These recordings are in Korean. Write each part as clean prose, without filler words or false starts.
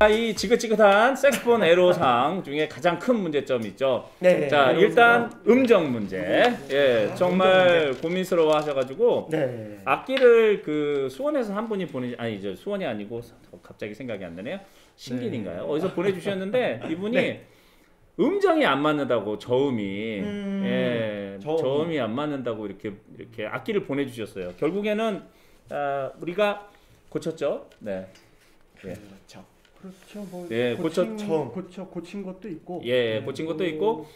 이 지긋지긋한 색스폰 애로사항 중에 가장 큰 문제점이 있죠. 네. 자, 일단 음정 문제. 예, 정말 고민스러워 하셔가지고 네. 악기를 그 수원에서 한 분이 아니 이제 수원이 아니고 갑자기 생각이 안 나네요. 신길인가요? 어디서 보내주셨는데 이분이 네. 음정이 안 맞는다고 저음이 예, 저음이. 저음이 안 맞는다고 이렇게 악기를 보내주셨어요. 결국에는 우리가 고쳤죠. 네. 예. 그렇죠. 그렇죠. 뭐 예, 고친 것도 있고. 예, 고친 것도 있고,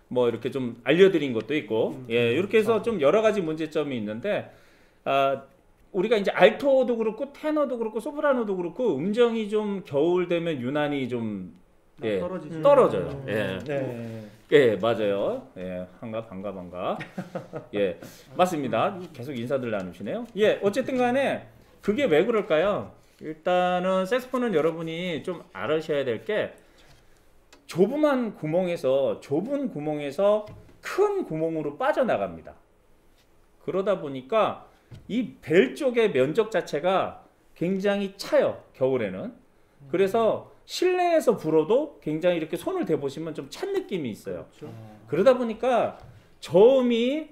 뭐 이렇게 좀 알려드린 것도 있고, 예, 이렇게 해서 좀 여러 가지 문제점이 있는데, 우리가 이제 알토도 그렇고 테너도 그렇고 소프라노도 그렇고 음정이 좀 겨울 되면 유난히 좀 예, 떨어져요. 예. 네. 예, 맞아요. 예, 반가. 예, 맞습니다. 계속 인사들 나누시네요. 예, 어쨌든 간에 그게 왜 그럴까요? 일단은 색스폰은 여러분이 좀 알으셔야 될 게 좁은 구멍에서 큰 구멍으로 빠져나갑니다. 그러다 보니까 이 벨 쪽의 면적 자체가 굉장히 차요. 겨울에는. 그래서 실내에서 불어도 굉장히 이렇게 손을 대보시면 좀 찬 느낌이 있어요. 그렇죠. 그러다 보니까 저음이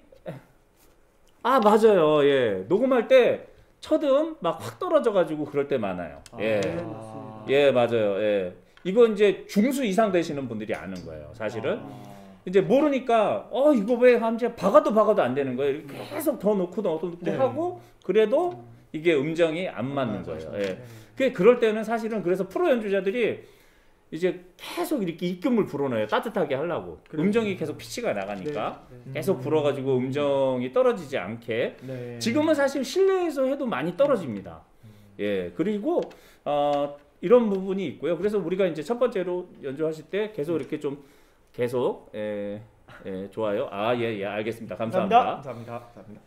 맞아요. 예. 녹음할 때 첫음 막 확 떨어져 가지고 그럴 때 많아요. 예. 예, 맞아요. 예. 이거 이제 중수 이상 되시는 분들이 아는 거예요. 사실은. 이제 모르니까 이거 왜 이제 박아도 안 되는 거예요. 이렇게 계속 더 넣고 하고 그래도 이게 음정이 안 맞는 거예요. 예. 그럴 때는 사실은 그래서 프로 연주자들이 이제 계속 이렇게 입금을 불어넣어요. 따뜻하게 하려고. 음정이 계속 피치가 나가니까 계속 불어가지고 음정이 떨어지지 않게. 네. 지금은 사실 실내에서 해도 많이 떨어집니다. 예, 그리고 이런 부분이 있고요. 그래서 우리가 이제 첫 번째로 연주하실 때 계속 이렇게 좀 계속 좋아요. 예, 알겠습니다. 감사합니다.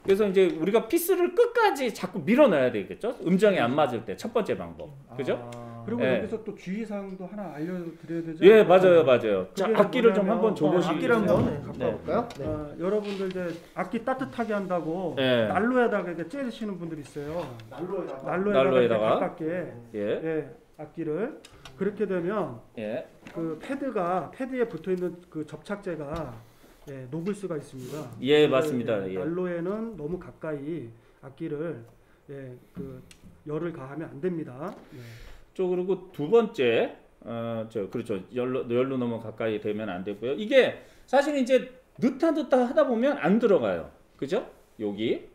그래서 이제 우리가 피스를 끝까지 자꾸 밀어넣어야 되겠죠. 음정이 안 맞을 때 첫 번째 방법. 그죠? 그리고 여기서 또 주의사항도 하나 알려드려야 되죠? 예, 맞아요. 자, 악기를 좀 한번 줘보시겠어요? 악기를 한번 갖고 볼까요? 네. 여러분들 이제 악기 따뜻하게 한다고 난로에다가 이렇게 쬐시는 분들이 있어요. 난로에다가 가깝게 악기를 그렇게 되면 그 패드에 붙어 있는 그 접착제가 녹을 수가 있습니다. 예, 맞습니다. 난로에는 너무 가까이 악기를 그 열을 가하면 안 됩니다. 그리고 두 번째, 그렇죠. 열로 너무 가까이 되면 안 되고요. 이게 사실 이제 넣다 하다 보면 안 들어가요. 그죠? 여기.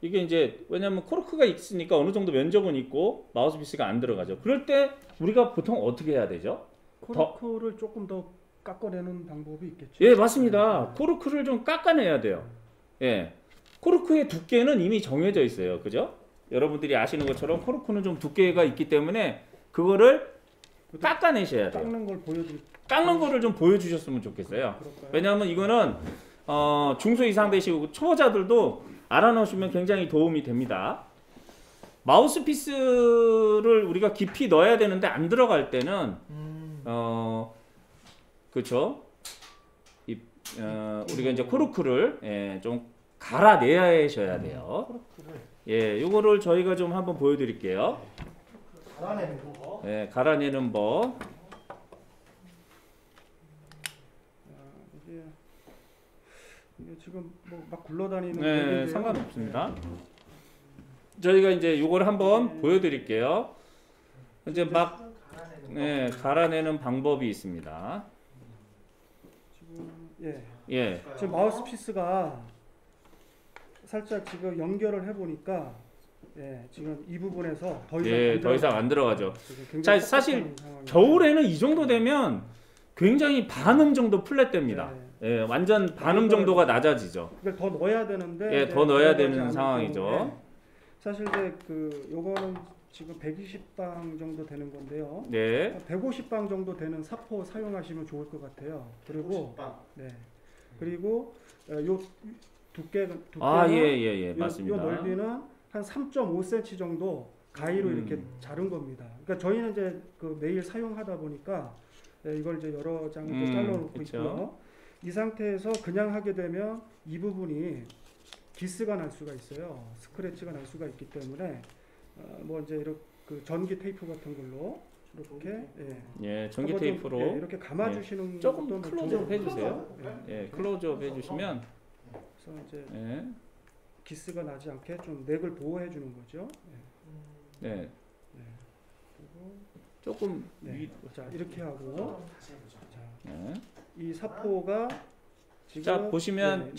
이게 이제 왜냐면 코르크가 있으니까 어느 정도 면적은 있고 마우스피스가 안 들어가죠. 그럴 때 우리가 보통 어떻게 해야 되죠? 코르크를 조금 더 깎아내는 방법이 있겠죠. 예, 맞습니다. 코르크를 좀 깎아내야 돼요. 예. 코르크의 두께는 이미 정해져 있어요. 그죠? 여러분들이 아시는 것처럼 코르크는 좀 두께가 있기 때문에 그거를 깎아내셔야 돼요. 깎는 거를 좀 보여주셨으면 좋겠어요. 왜냐하면 이거는 중소 이상 되시고 초보자들도 알아놓으시면 굉장히 도움이 됩니다. 마우스피스를 우리가 깊이 넣어야 되는데 안 들어갈 때는 그렇죠. 우리가 이제 코르크를 좀 갈아내셔야 돼요. 예, 요거를 저희가 좀 한번 보여드릴게요. 갈아내는 법. 이게 지금 뭐 막 굴러다니는. 네, 상관없습니다. 저희가 이제 요걸 한번 보여드릴게요. 이제 막 갈아내는 방법이 있습니다. 지금 마우스피스가 살짝 지금 연결을 해보니까 지금 이 부분에서 더 이상 안 들어가죠. 자, 사실 겨울에는 이 정도 되면 굉장히 반음 정도 플랫됩니다. 완전 반음 정도가 낮아지죠. 더 넣어야 되는데 더 넣어야 되는 상황이죠. 사실 이제 요거는 지금 120방 정도 되는 건데요. 150방 정도 되는 사포 사용하시면 좋을 것 같아요. 그리고 150방. 그리고 요 두께는 맞습니다. 요 넓이는 한 3.5cm 정도 가위로 이렇게 자른 겁니다. 그러니까 저희는 이제 매일 사용하다 보니까 이걸 이제 여러 장 잘라놓고 있고요. 이 상태에서 그냥 하게 되면 이 부분이 기스가 날 수가 있어요. 스크래치가 날 수가 있기 때문에 뭐 이제 이렇게 전기 테이프 같은 걸로 이렇게 예, 전기 테이프로 이렇게 감아주시는 예, 조금 클로즈업 해주세요. 예, 클로즈업 해주시면 그래서 이제 기스가 나지 않게 좀 넥을 보호해 주는 거죠. 네. 그리고 조금 자 이렇게 하고 이 사포가 지금 자 보시면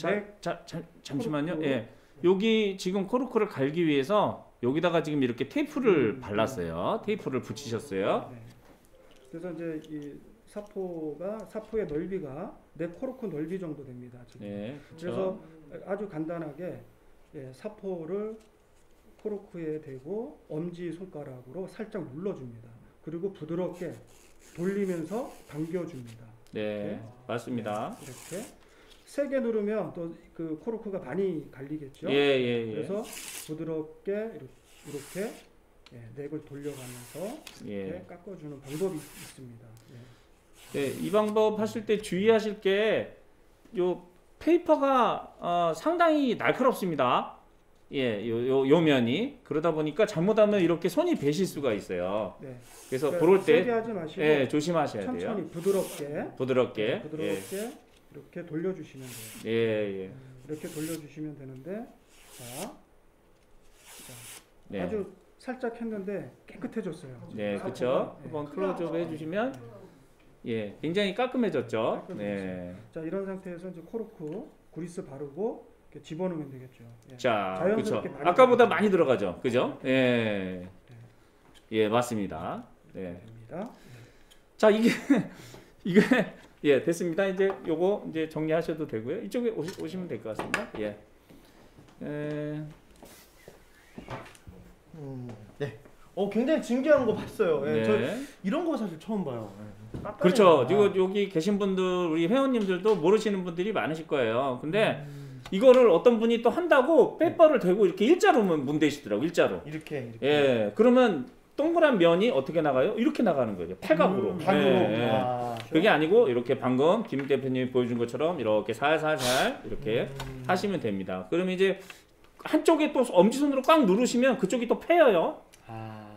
잠시만요. 예, 여기 지금 코르크를 갈기 위해서 여기다가 지금 이렇게 테이프를 발랐어요. 테이프를 붙이셨어요. 그래서 이제 이 사포의 넓이가 내 코르크 넓이 정도 됩니다. 지금. 그래서 아주 간단하게 사포를 코르크에 대고 엄지 손가락으로 살짝 눌러줍니다. 그리고 부드럽게 돌리면서 당겨줍니다. 네, 맞습니다. 이렇게 세게 누르면 또 그 코르크가 많이 갈리겠죠. 그래서 부드럽게 이렇게 넥을 돌려가면서 이렇게 깎아주는 방법이 있습니다. 네, 이 방법 하실 때 주의하실 게 요 페이퍼가 상당히 날카롭습니다. 요 면이 그러다 보니까 잘못하면 이렇게 손이 베실 수가 있어요. 그래서 그럴 때 세게 하지 마시고 조심하셔야 천천히 돼요. 부드럽게 이렇게 돌려주시면 돼요. 이렇게 돌려주시면 되는데 아주 살짝 했는데 깨끗해졌어요. 네, 그렇죠. 한번 클로즈업 해주시면 굉장히 깔끔해졌죠. 자, 이런 상태에서 이제 코르크 그리스 바르고 이렇게 집어넣으면 되겠죠. 자, 그렇죠. 아까보다 많이 들어가죠, 그죠? 맞습니다. 자, 이게 됐습니다. 이제 요거 이제 정리하셔도 되고요. 이쪽에 오시면 될 것 같습니다. 네. 굉장히 진기한 거 봤어요. 저 이런 거 사실 처음 봐요. 그렇죠. 여기 계신 분들, 우리 회원님들도 모르시는 분들이 많으실 거예요. 근데 이거를 어떤 분이 또 한다고 페이퍼를 대고 이렇게 일자로 문대시더라고. 일자로. 이렇게. 그러면 동그란 면이 어떻게 나가요? 이렇게 나가는 거죠. 팔각으로. 그게 아니고 이렇게 방금 김 대표님이 보여준 것처럼 이렇게 살살살 이렇게 하시면 됩니다. 그러면 이제 한쪽에 또 엄지손으로 꽉 누르시면 그쪽이 또 패여요.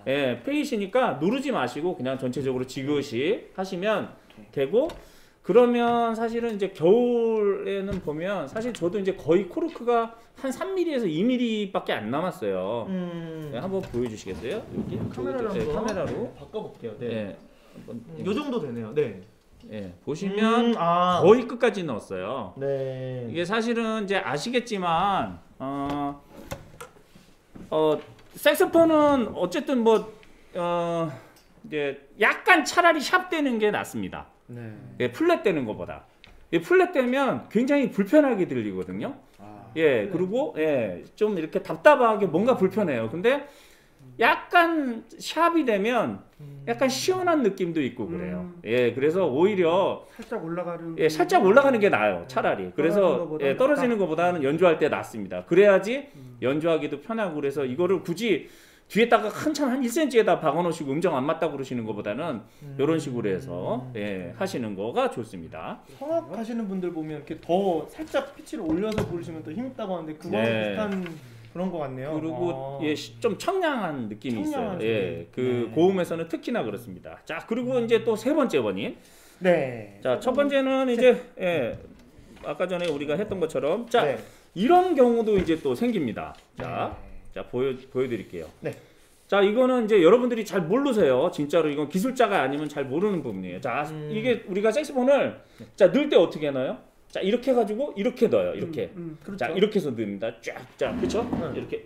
패이시니까 누르지 마시고 그냥 전체적으로 지그시 하시면 되고, 그러면 사실은 이제 겨울에는 보면 사실 저도 이제 거의 코르크가 한 3mm에서 2mm밖에 안 남았어요. 한번 보여주시겠어요? 여기 카메라로 바꿔볼게요. 요 정도 되네요. 보시면 거의 끝까지 넣었어요. 이게 사실은 이제 아시겠지만 색소폰은 어쨌든 이제 약간 차라리 샵되는 게 낫습니다. 플랫되는 것보다. 플랫되면 굉장히 불편하게 들리거든요. 그리고 좀 이렇게 답답하게 뭔가 불편해요. 근데 약간 샵이 되면 약간 시원한 느낌도 있고 그래요. 그래서 오히려 살짝 올라가는 게 나아요. 차라리. 그래서 떨어지는 것보다는 연주할 때 낫습니다. 그래야지 연주하기도 편하고, 그래서 이거를 굳이 뒤에다가 한참 한 1cm에다 박아놓으시고 음정 안 맞다고 그러시는 것보다는 이런 식으로 해서 하시는 거가 좋습니다. 성악 하시는 분들 보면 이렇게 더 살짝 피치를 올려서 부르시면 더 힘있다고 하는데 그거랑 비슷한 그런 것 같네요. 그리고 좀 청량한 느낌이 있어요. 고음에서는 특히나 그렇습니다. 자, 그리고 이제 또 세 번째 원인. 자, 첫 번째는 이제 아까 전에 우리가 했던 것처럼 이런 경우도 이제 또 생깁니다. 자, 보여드릴게요. 자, 이거는 이제 여러분들이 잘 모르세요. 진짜로 이건 기술자가 아니면 잘 모르는 부분이에요. 자, 이게 우리가 색소폰을 넣을 때 어떻게 넣어요? 자, 이렇게 해가지고 이렇게 넣어요. 이렇게. 그렇죠. 자, 이렇게 해서 넣습니다. 쫙, 그렇죠? 이렇게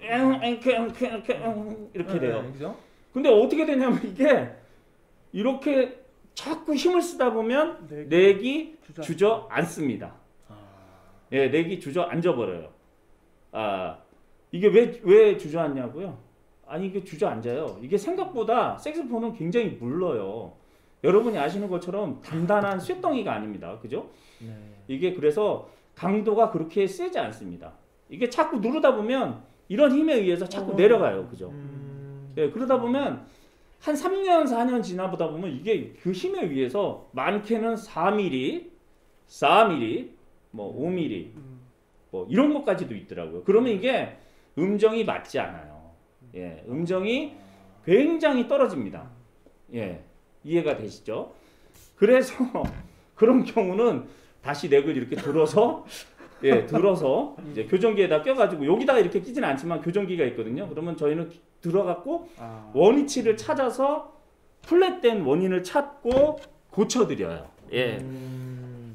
이렇게 돼요. 근데 어떻게 되냐면 이게 이렇게 자꾸 힘을 쓰다 보면 넥이 주저앉습니다. 넥이 주저앉아 버려요. 이게 왜 주저앉냐고요? 아니, 이게 주저앉아요. 이게 생각보다 색소폰은 굉장히 물러요. 여러분이 아시는 것처럼 단단한 쇳덩이가 아닙니다. 그죠? 이게 그래서 강도가 그렇게 세지 않습니다. 이게 자꾸 누르다 보면 이런 힘에 의해서 자꾸 내려가요. 그죠? 그러다 보면 한 3년, 4년 지나보다 보면 이게 그 힘에 의해서 많게는 4mm, 4mm, 5mm, 이런 것까지도 있더라고요. 그러면 이게 음정이 맞지 않아요. 음정이 굉장히 떨어집니다. 이해가 되시죠? 그래서 그런 경우는 다시 넥을 이렇게 들어서 들어서 이제 교정기에다 껴가지고 여기다가 이렇게 끼지는 않지만 교정기가 있거든요. 그러면 저희는 들어갖고 원위치를 찾아서 플랫된 원인을 찾고 고쳐드려요.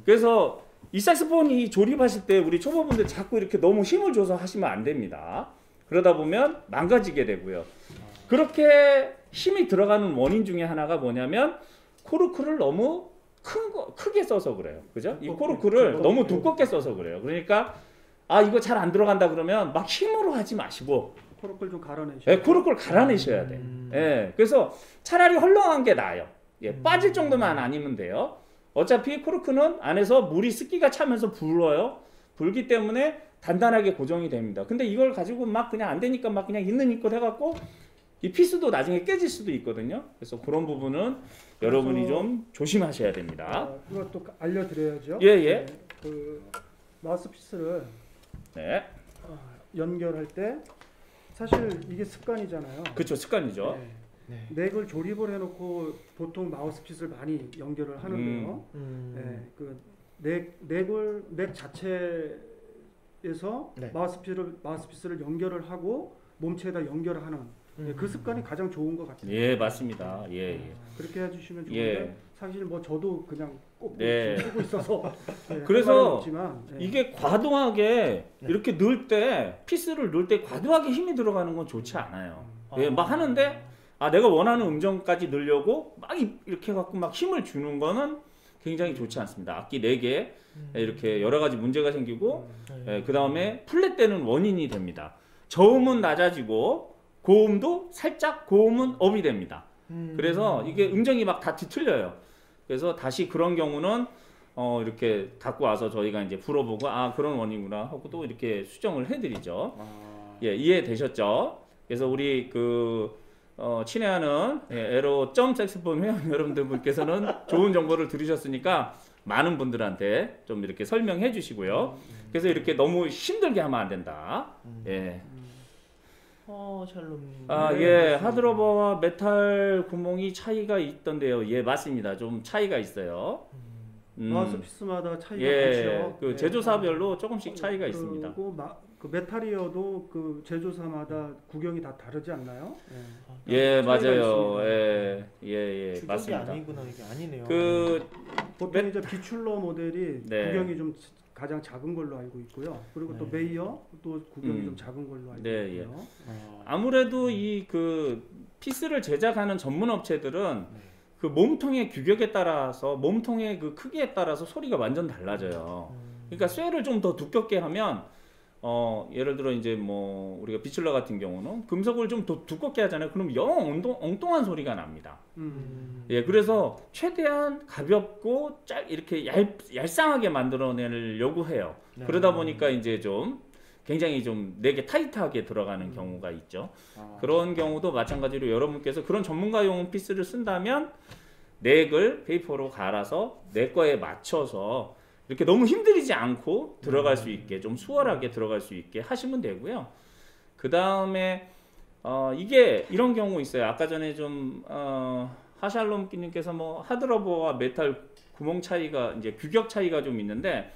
그래서 이 색소폰이 조립하실 때 우리 초보분들 자꾸 이렇게 너무 힘을 줘서 하시면 안 됩니다. 그러다 보면 망가지게 되고요. 그렇게 힘이 들어가는 원인 중에 하나가 뭐냐면 코르크를 너무 크게 써서 그래요. 그죠? 이 코르크를 너무 두껍게 써서 그래요. 그러니까 이거 잘 안 들어간다 그러면 막 힘으로 하지 마시고 코르크를 좀 갈아내셔야 돼요. 코르크를 갈아내셔야 돼. 그래서 차라리 헐렁한 게 나아요. 빠질 정도만 아니면 돼요. 어차피 코르크는 안에서 물이 습기가 차면서 불어요. 불기 때문에 단단하게 고정이 됩니다. 근데 이걸 가지고 막 그냥 안 되니까 막 그냥 있는 힘껏 해갖고 이 피스도 나중에 깨질 수도 있거든요. 그래서 그런 부분은 여러분이 좀 조심하셔야 됩니다. 이것도 알려드려야죠. 예. 그 마우스피스를 연결할 때 사실 이게 습관이잖아요. 그렇죠, 습관이죠. 넥을 조립을 해놓고 보통 마우스피스를 많이 연결을 하는데요. 그 넥 자체에서 마우스피스를 연결을 하고 몸체에다 연결하는 그 습관이 가장 좋은 것 같아요. 예, 맞습니다. 그렇게 해주시면 좋은데 사실 뭐 저도 그냥 꼭 쓰고 있어서 그래서 이게 과도하게 이렇게 넣을 때 피스를 넣을 때 과도하게 힘이 들어가는 건 좋지 않아요. 막 하는데 내가 원하는 음정까지 넣으려고 막 이렇게 해갖고 막 힘을 주는 거는 굉장히 좋지 않습니다. 악기 4개 이렇게 여러 가지 문제가 생기고 그 다음에 플랫되는 원인이 됩니다. 저음은 낮아지고 고음도 살짝 고음은 업이 됩니다. 그래서 이게 음정이 막 다 뒤틀려요. 그래서 다시 그런 경우는 이렇게 갖고 와서 저희가 이제 불어보고 그런 원인이구나 하고 또 이렇게 수정을 해드리죠. 이해되셨죠? 그래서 우리 친애하는 에로 점 색소폰 회원 여러분들께서는 좋은 정보를 들으셨으니까 많은 분들한테 좀 이렇게 설명해 주시고요. 그래서 이렇게 너무 힘들게 하면 안 된다. 샬롬님. 하드러버와 메탈 구멍이 차이가 있던데요. 맞습니다. 좀 차이가 있어요. 마우스피스마다 차이가 많죠. 그 제조사별로 조금씩 차이가 있습니다. 그 메탈이어도 그 제조사마다 구경이 다 다르지 않나요? 맞아요. 맞습니다. 아니구나, 이게 아니네요. 보통 이제 비출러 모델이 구경이 좀 가장 작은 걸로 알고 있고요. 그리고 또 메이어 또 구경이 좀 작은 걸로 알고 있고요. 아무래도 이 피스를 제작하는 전문 업체들은 그 몸통의 규격에 따라서 몸통의 그 크기에 따라서 소리가 완전 달라져요. 그러니까 쇠를 좀 더 두껍게 하면 예를 들어 이제 뭐 우리가 비출러 같은 경우는 금속을 좀 더 두껍게 하잖아요. 그럼 영 엉뚱한 소리가 납니다. 그래서 최대한 가볍고 이렇게 얄쌍하게 만들어내려고 해요. 그러다 보니까 이제 좀 굉장히 좀 넥에 타이트하게 들어가는 경우가 있죠. 그런 경우도 마찬가지로 여러분께서 그런 전문가용 피스를 쓴다면 넥을 페이퍼로 갈아서 내 거에 맞춰서 이렇게 너무 힘들이지 않고 들어갈 수 있게 좀 수월하게 들어갈 수 있게 하시면 되고요. 그 다음에 이게 이런 경우 있어요. 아까 전에 좀 하샬롬님께서 뭐 하드러버와 메탈 구멍 차이가 이제 규격 차이가 좀 있는데,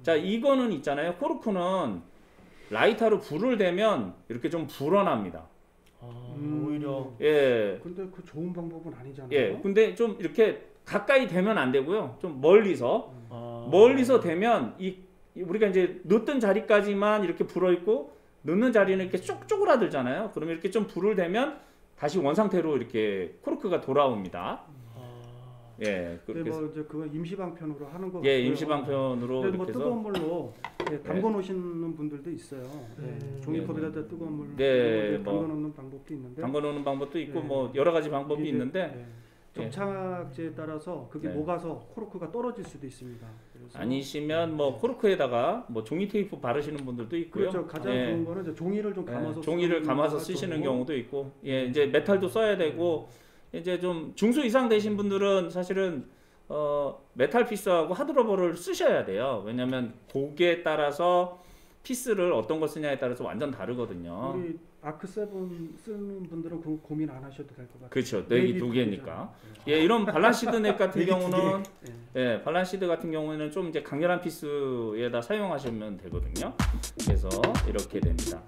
자 이거는 있잖아요. 코르크는 라이터로 불을 대면 이렇게 좀 불어납니다. 오히려. 근데 그 좋은 방법은 아니잖아요. 근데 좀 이렇게 가까이 대면 안 되고요. 좀 멀리서 대면 우리가 이제 넣던 자리까지만 이렇게 불어 있고 넣는 자리는 이렇게 쪼그라들잖아요. 그러면 이렇게 좀 불을 대면 다시 원상태로 이렇게 코르크가 돌아옵니다. 그렇게 뭐 이제 그거 임시방편으로 하는 거 같고요. 임시방편으로 이렇게 뭐 해서 뜨거운 물로 담궈 놓으시는 분들도 있어요. 종이컵에다 뜨거운 물로 담궈 놓는 방법도 있는데. 담궈 놓는 방법도 있고 뭐 여러 가지 방법이 있는데 접착제에 따라서 그게 녹아서 코르크가 떨어질 수도 있습니다. 아니시면 뭐 코르크에다가 뭐 종이 테이프 바르시는 분들도 있고요. 그렇죠. 가장 좋은 거는 이제 종이를 좀 감아서 쓰시는 경우도 있고, 이제 메탈도 써야 되고, 이제 좀 중수 이상 되신 분들은 사실은 메탈 피스하고 하드러버를 쓰셔야 돼요. 왜냐면 곡에 따라서 피스를 어떤 거 쓰냐에 따라서 완전 다르거든요. 우리 아크 7 쓰는 분들은 그 고민 안 하셔도 될 것 같아요. 그렇죠. 넥이 두 개니까. 예, 이런 발란시드 넥 같은 경우는 예, 발란시드 같은 경우에는 좀 이제 강렬한 피스에다 사용하시면 되거든요. 그래서 이렇게 됩니다.